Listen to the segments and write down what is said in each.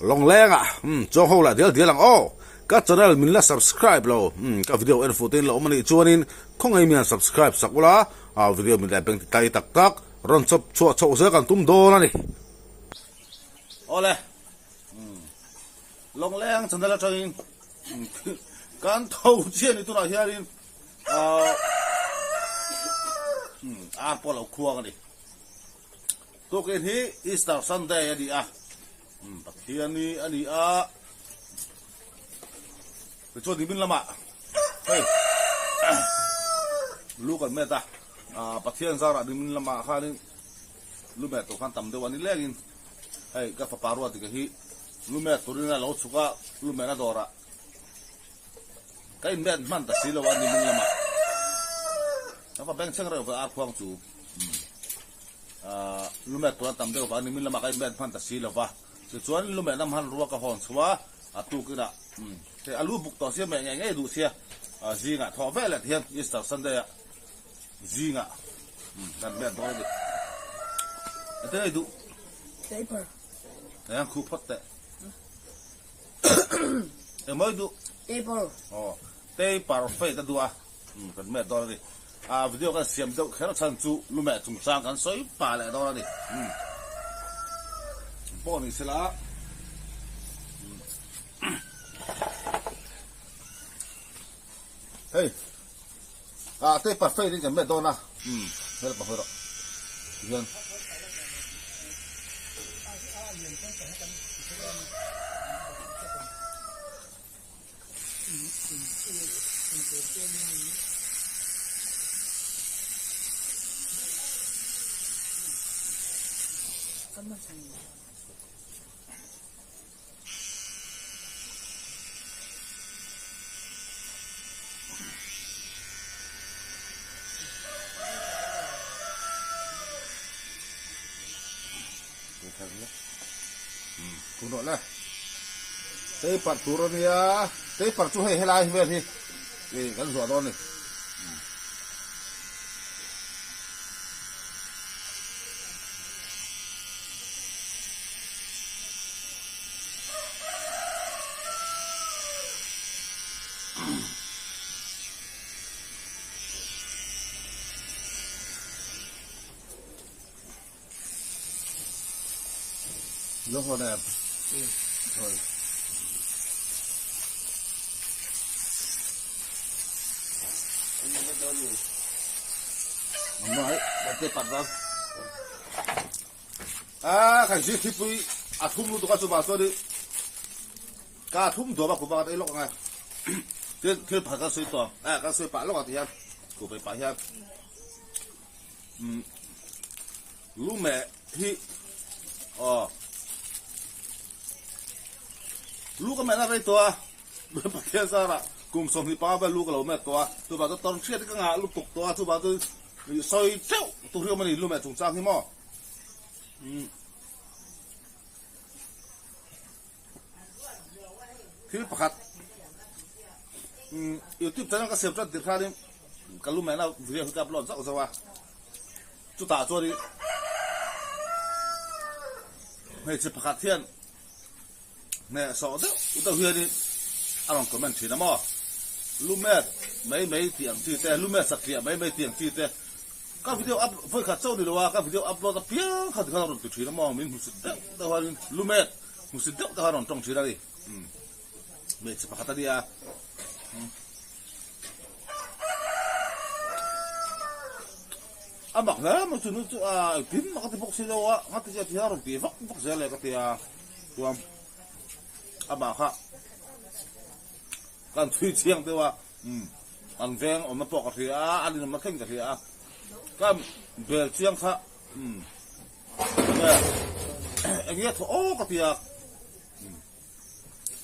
long leng à cho hậu lại điều lang ô các channel mình là subscribe lo các video em phụ tin lo mình chuanin không ai mình subscribe sakula video mình lại bên tay tak tak ron chop chua chua sẽ cần tum đô này ole long leng channel là chơi kan thâu chiên tu nào hiền polo khuang đi tôi cái hi Easter Sunday đi bác hiền đi anh đi cái chỗ đi bên làm hey lu còn mẹ ta bác hiền sao ra đi bên làm khai đi lu mẹ tôi khăn tầm đâu anh đi lên hey cái pha paru thì cái hi lu mẹ tôi đi là lâu suka lu mẹ nó đòi ra cái mẹ man ta xí lâu anh đi bên làm nó phải bén chăng rồi phải khoang chủ lu mẹ tôi tầm đâu và anh mình làm cái mẹ man ta xí lâu và chứ chuan lu mẹ năm han ruộng cái hòn xóa tu cái đó thì alu bục tỏ xe mẹ ngày ngày đủ xe gì ngã thọ vẽ là thiên Easter Sunday gì ngã cần mẹ tôi đi thế này đủ paper này ăn khu phát tệ em mới đủ paper paper phê ta đua cần mẹ tôi đi video cái xiêm đâu khéo chân chú lu mẹ trùng sang cái sấy bà lại đó đi bỏ đi xem lá hey paper phê đi cần mẹ tôi na đây là bảo rồi dân cũng nói tây part tu rồi nha tây part tu hay lại về thì cái rùa đó này lúc hồi đẹp thôi nói cái phần đó cái gì thì tôi thum luôn tôi có chụp vào tôi đi cả thum đồ mà của bạn đấy lúc này thiên phải cái suy toàn cái suy bả lúc nào thì em của phải bả em lúc mẹ thìลูกก็แม่น่าไปตัวเมื่อปะเทียนซะละกลุ่มส่งที่ป้าไปลูกก็เราแม่ตัวบ้านก็ตอนเชียร์ที่ก็งาลูกตกตัวตัวบ้านก็ซอยเจ้าตัวเรียวมันนี่ลูกแม่ถุงจ้างที่หม้อที่ประคัดอยู่ที่แต่นั่นก็เสียบจนติดขาดิกับลูกแม่น่าเรียกกับหลอนสักสักว่าจุดตาตัวนี้ไม่ใช่ประคัดเทียนnè sợ đó, tao huyền đi, anh làm comment chỉ là mò, lúc mẹ mấy tiếng chi tê, lúc mẹ sạch tiền mấy tiếng chi tê, các video up với khát sâu thì đâu các video upload tập phía khát làm từ chỉ là mò mình muốn sức tao hỏi lúc mẹ muốn sức tao hỏi trong chỉ là đi, mẹ sẽ phát đi mặc đó mà chúng nó pin mà cái bọc xí đâu cái cái gì đó thì bọc xí này cái thì đúng không bà khácกันทุยเชียงตัวอันแวงออกมาปอกกระเทียอันนี้มาเข่งกระเทียก็เบลเชียงค่ะเนี่ยอย่างเงี้ยโอ้กระเทีย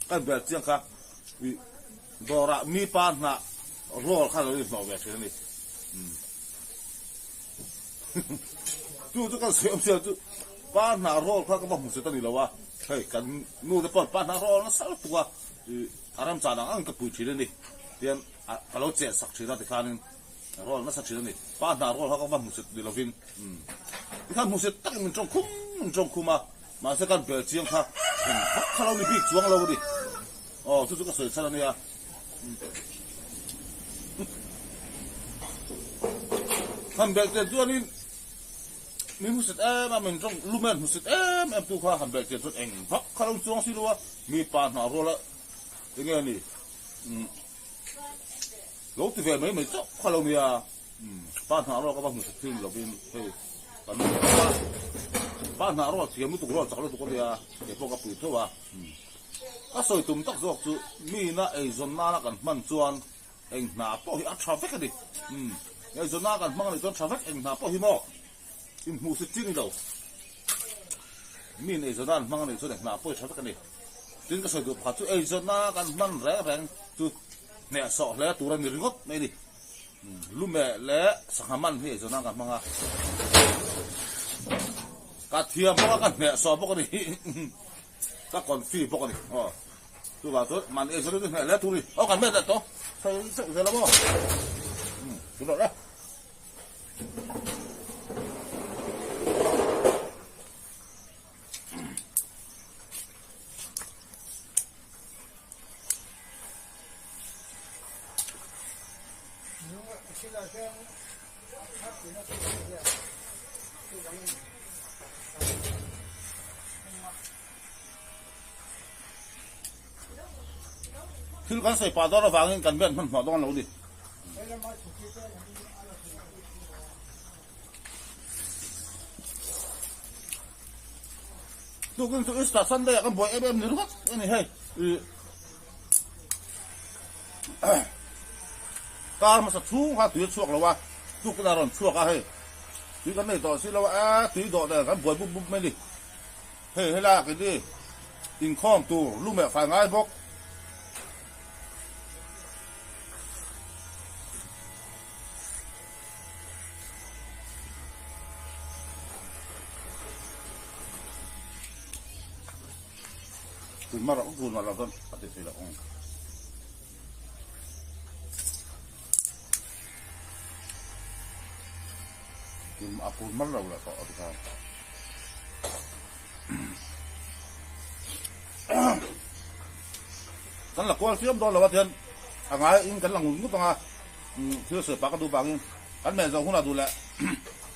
ก็เบลเชียงค่ะดอระมีปานนะรอข้าเราอีกหน่อยแบบนี้จู่ๆก็เสียจู่ปานนะรอข้าก็บอกมุสตันนี่แล้วว่าเฮ้ยกันนู่นแต่ปอนปานนะรอนะสักตัวอารมณ์จานังอันก็ปุ๋ยชีเลยนี่เดี๋ยวเราเจ็ดสักชีนะที่ข้านี่รอนะสักชีนี่ป้าหน้ารอเขาก็ว่ามุสดีเราฟินที่ข้ามุสตั้งมันจงคุ้มมา mà sẽ cần bể chiang khác khá lâu đi bị xuống lâu đi tôi có sợi sao này à hàm bể tiền tôi mình muốn mà mình trong lúc mình muốn em tu khoa hàm bể tiền tôi anh khá lâu xuống xí luôn mi pan nào rồi là cái nghe này lúc thì về mấy chỗ khá lâu mi à pan nào rồi các bạn muốn thêm là bên cái pan nào rồi thì mình tụi nó chắc là tụi nó để có cái bụi thôi à cái sợi tụm tắc rồi chú mi na ấy zon na cái man chuan anh na bỏ hi traffic cái đi ấy zon na cái man này zon traffic anh na bỏ hi mò im mu sẽ chín đâu mi này zon na man này zon anh na bỏ hi traffic cái đi chính cái sợi tụm phát chú ấy zon na cái man rẻ rẻ chú nè sọ lẽ tụi nó miếng ngót này đi lúc mẹ lẽ sang man thì zon na cái man à cái thiam bóc cái nè sọ bóc cái đi các con phi bóc đi tôi bảo tôi mà ấy rồi này lấy tôi đi cần biết đấy to thấy sợ gì lắm không chúng đó đấy khi con sợi pa đó là vàng cần biết mình bỏ đó lâu đi tôi cũng tôi start Sunday cái boy em nữa hết cái này hay ta mà sắp xuống ha tuyệt suộc rồi wa tôi cái nào còn suộc à hay tuyệt cái này to xí lâu tuyệt đó là cái boy búp búp mấy đi hay là cái gì in com tu lúc mẹ phải ngay bốc marah ukur marah kan pati sila ong tim aku marah ulah kok kita kan là quan siam đó là wat hian angai in kan lang ngut tanga thưa sửa pa ka du bangin kan me zo huna du la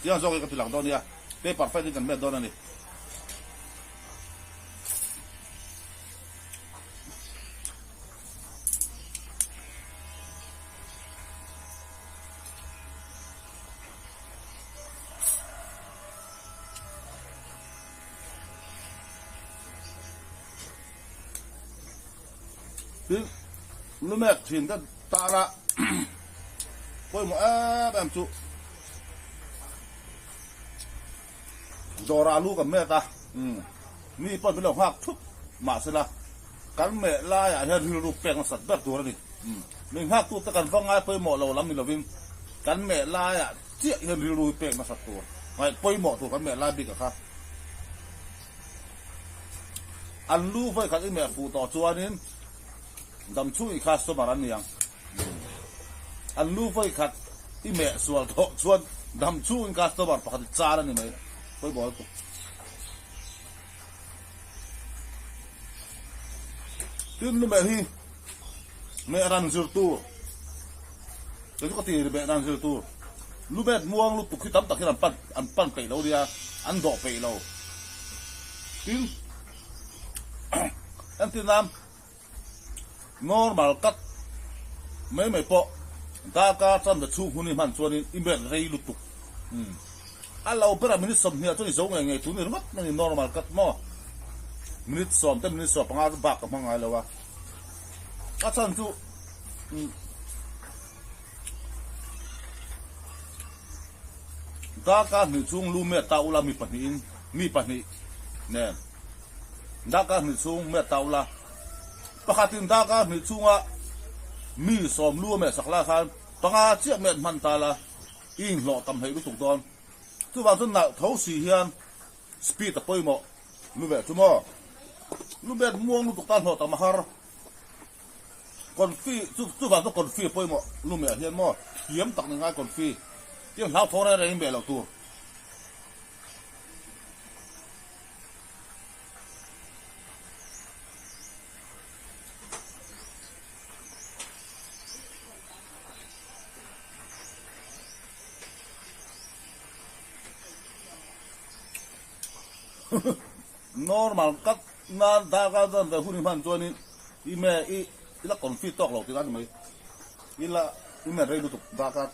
tiang zo ka tilang do nia te perfect kan me do na ni lúc mẹ thuyền cái ta ra quay một em chú giờ ra luกับแม่taมีป้อนเป็นหลงหักทุกมาสิละกันแม่ลายอ่ะเห็นรูปแปลงสัตว์แบบตัวนี่มีหักตัวตะกันฟังง่ายไปหมอเราล้ำมีเราวิ่งกันแม่ลายอ่ะเจี๊ยเห็นรูปแปลงมาสัตว์ตัวไงไปหมอตัวกันแม่ลายบิ๊กอะครับอันรู้ไว้กันไอ้แม่ฟูต่อชัวนี่ดำช่วยข้าสมารันยังอันรู้ไว้ขัดที่แม่ส่วนโตส่วนดำช่วยข้าสมารันปกติจารันนี่ไหมไปบอกตัวที่นู่นแม่ที่แม่รันซื้อตัวแต่ทุกทีแม่รันซื้อตัวลูกแม่ม่วงลูกตุกขี้ตั้มตักขี้ลำปั้นไปแล้วเดียอันดอกไปแล้วที่อันที่น้ำnormal kat mấy po ta ka trăm da chu huni man chuan in bet rei lu tuk alo pera minute som hia chu zo ngai tu ni mat ni normal kat mo minute som te minute som panga ba ka mangai lawa a chan chu ta ka ni chung lu me ta ula mi pani ne da ka ni chung me ta ula pakhatin da ka ni chunga mi som lu me sakla khan panga chiak me man ta la in lo tam hei lu tuk don tu ba chun na thau si hian speed ta poi mo lu be chu mo lu be muang lu tuk tan ho ta mahar kon fi tu ba to kon fi poi mo lu me hian mo hiam tak ni ngai kon fi tiang lau thora re in be lo tu normal kat na da ka dan da huni man tuan ni ime ila konfit tok lo tikan mai ila ime rei lutuk da ka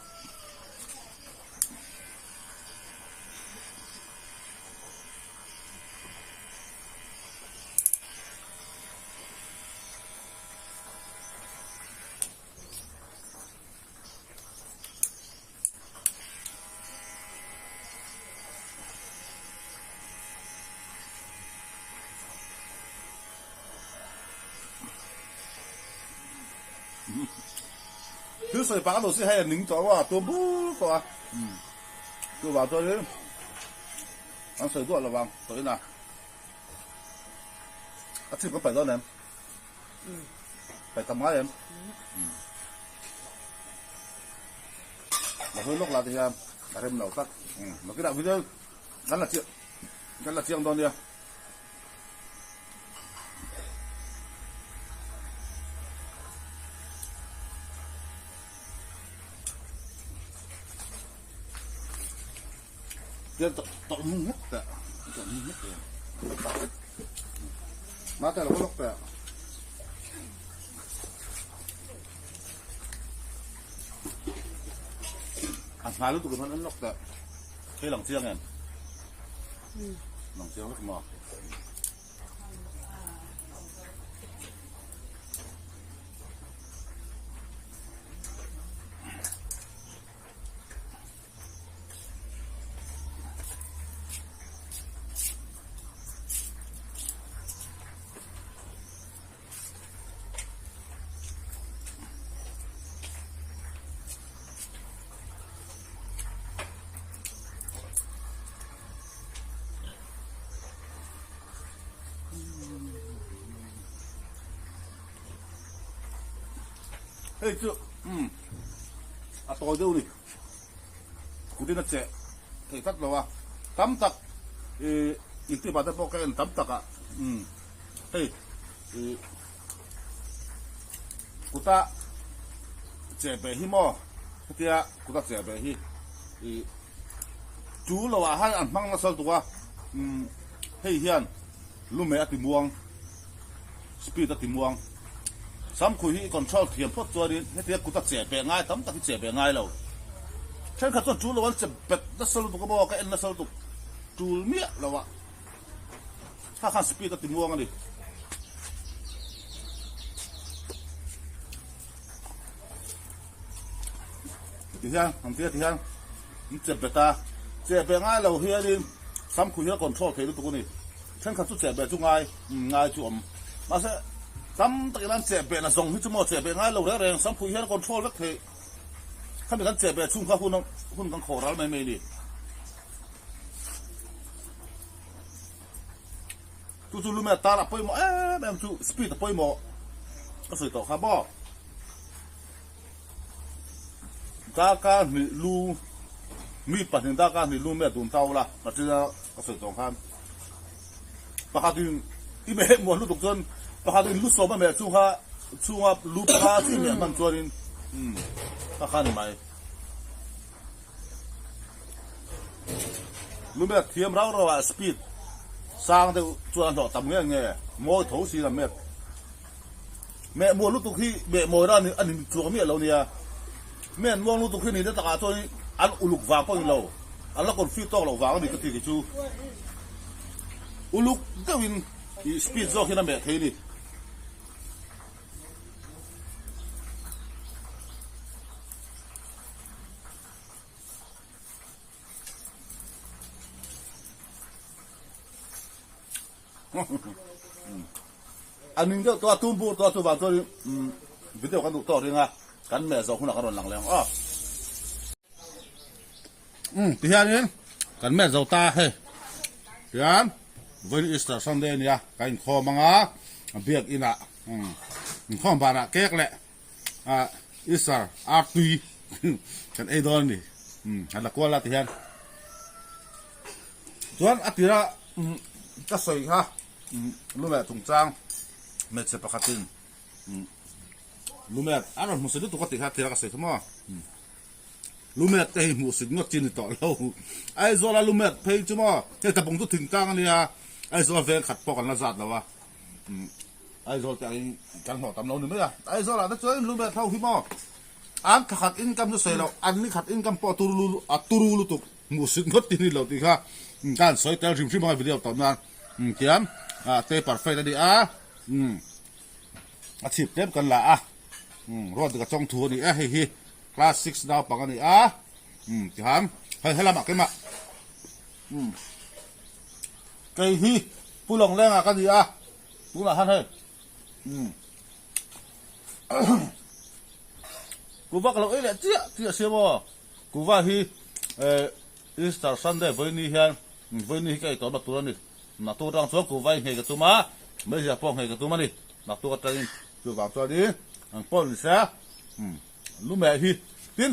thứ sợi bá đồ sẽ hay là nính chó vào tôi bú to tôi vào tôi đấy ăn sợi ruột là vàng tới nào ăn thịt có phải đâu em phải cầm ngay em mà hơi lúc là thì là thêm nấu tắt mà cái đạo video gắn là chiêng đâu đi tọt mung hết cả tọt mung hết rồi má tay là có lóc cả ăn hai lúc tụi nó lóc cả cái lòng chiêng này lòng chiêng rất mò hey chưa à tôi đâu đi cụ đi nó chạy thì phát rồi à tắm tặc ít thì bà ta bỏ cái tắm tặc à hey cụ ta chạy về hi mò cái kia cụ ta chạy về hi chú là à hai ăn măng nó sao tụi à hey hiền lúc mẹ tìm muông speed tìm muông sắm khui hi control thiam phot cho đi hết tiệt cũng ta chế bề ngay tấm ta chế bề ngay lâu trên khát cho chú là vẫn chế bệt nó sâu tụ cái bao cái nó sâu tụ chú miết là vậy ha ha speed ta tìm muông đi thì sao không tiệt thì sao chế bệt ta chế bề ngay lâu hi đi sắm khui hi control thấy được tụ này trên khát cho chế bề chung ngay chuột mà sẽ tắm tại cái chế bể là dùng hết cho mọi chế bể ngay lâu đấy rồi sắm phui hết control rất thế không được chế bể chung các hun càng khổ lắm mày đi tu lúc mẹ ta là poi mò em tu speed là poi mò có sự tổ khá bỏ ta ca ni lu mi bắt hình ta ca ni lu mẹ tụm tàu là mà chưa có sự tổ khá bà thì ít mẹ muốn lúc tục dân bà thì lúc sau mẹ chung ha lúc ha thì mẹ mang cho nên ta khăn mày lúc mẹ thiêm rau rồi speed sang thì cho ăn thọ tầm nghe môi thấu xí là mẹ mua lúc tục khi mẹ mồi ra thì ăn chùa mẹ lâu nè mẹ mua lúc tục khi này tất cả tôi ăn uluk vàng bao nhiêu lâu ăn là còn phi to lâu vàng thì cái gì cái chú uluk cái win speed do khi nó mẹ thấy đi anh mình cho tôi bu tôi vào tôi video kan to ringa kan mẹ giàu không là kan lang lang thì anh kan mẹ giàu ta he yan với Easter Sunday nha cái kho manga việc ina kho bara kek lẹ Easter tùy kan ai don đi là qua là thì anh tuan atira cái sợi ha lúc mẹ thùng trang mẹ sẽ bắt tin lúc mẹ ăn một số tụ có thể hát thì cái sợi thôi mà lúc mẹ cái một số ngót chín thì tỏ lâu ai do là lúc mẹ thấy chứ mà cái tập bóng tụ thùng trang này ไอ้โซเฟนขัดปอกกันละสัตว์แล้ววะไอ้โซจะกันหัวตำเราหนึ่งไหมล่ะไอ้โซล่ะถ้าช่วยรู้แบบเท่าพี่หม้ออันขัดอินกัมจะเสียเราอันนี้ขัดอินกัมปอตูรูลุตุกมูสิงก็ตีนี่เราตีค่ะการสอยแต่ชิมมาวิดีโอตอนนั้นเขียนเตะปัดไฟได้ดีอาชีพเต็มกันละรอดกับจงทัวนี่เฮ้ยคลาสสิกดาวปังกันนี่เขียนให้ละหมักกันมาไก่ฮีผู้ลงแรงกันดีผู้ละฮันเฮ้กูว่าเราเนี่ยเจี๊ยเสียบ่กูว่าฮีอีสเตอร์ซันเดย์วันนี้เห็นวันนี้ไก่ตัวนักตัวนี่นักตัวรังสวนกูว่าเฮกับตัวมาไม่ใช่ป้องเฮกับตัวมานี่นักตัวกันตัวแบบตัวนี้ป้องเสียลุงแม่ฮีพิน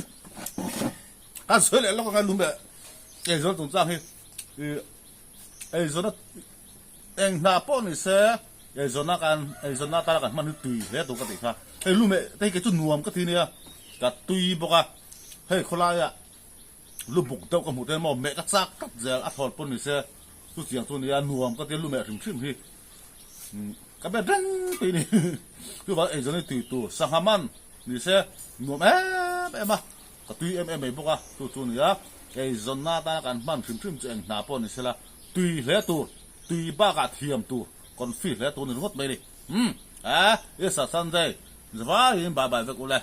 การสวยเลยแล้วก็การลุงแม่ไอ้ส่วนตรงจ้างฮีไอ้ส่วนนั้นเองหน้าป้องนี่เสียไอ้ส่วนนั้นกันไอ้ส่วนนั้นตากันมันตุยแล้วตัวกันติค่ะไอ้ลุงแม่ไอ้แกจุนนวมก็ทีเนี่ยกัดตุยบอกว่าเฮ้ยคนละอ่ะลูกบุกเต้ากับหมูเต้นมอแม่ก็ซักกับเจ้าอัฐพลปนนี่เสียทุกเสียงตัวนี้นวมก็เตี้ยลูกแม่ถึงขึ้นที่ก็แบบดังปีนี้คือว่าไอ้เจ้านี่ตุยตัวสังหามันนี่เสียนวมมาก็ตุยไม่บอกว่าตัวนี้ไอ้เจ้าหน้าตากันมันถึงเจ้าหน้าปนนี่เสียละตุยแล้วตัวตุยบ้ากาเทียมตัวคนฟีแล้วตัวนี่รถไปดิไอ้สัตว์สันเดย์จะว่ายินบายไปกูเลย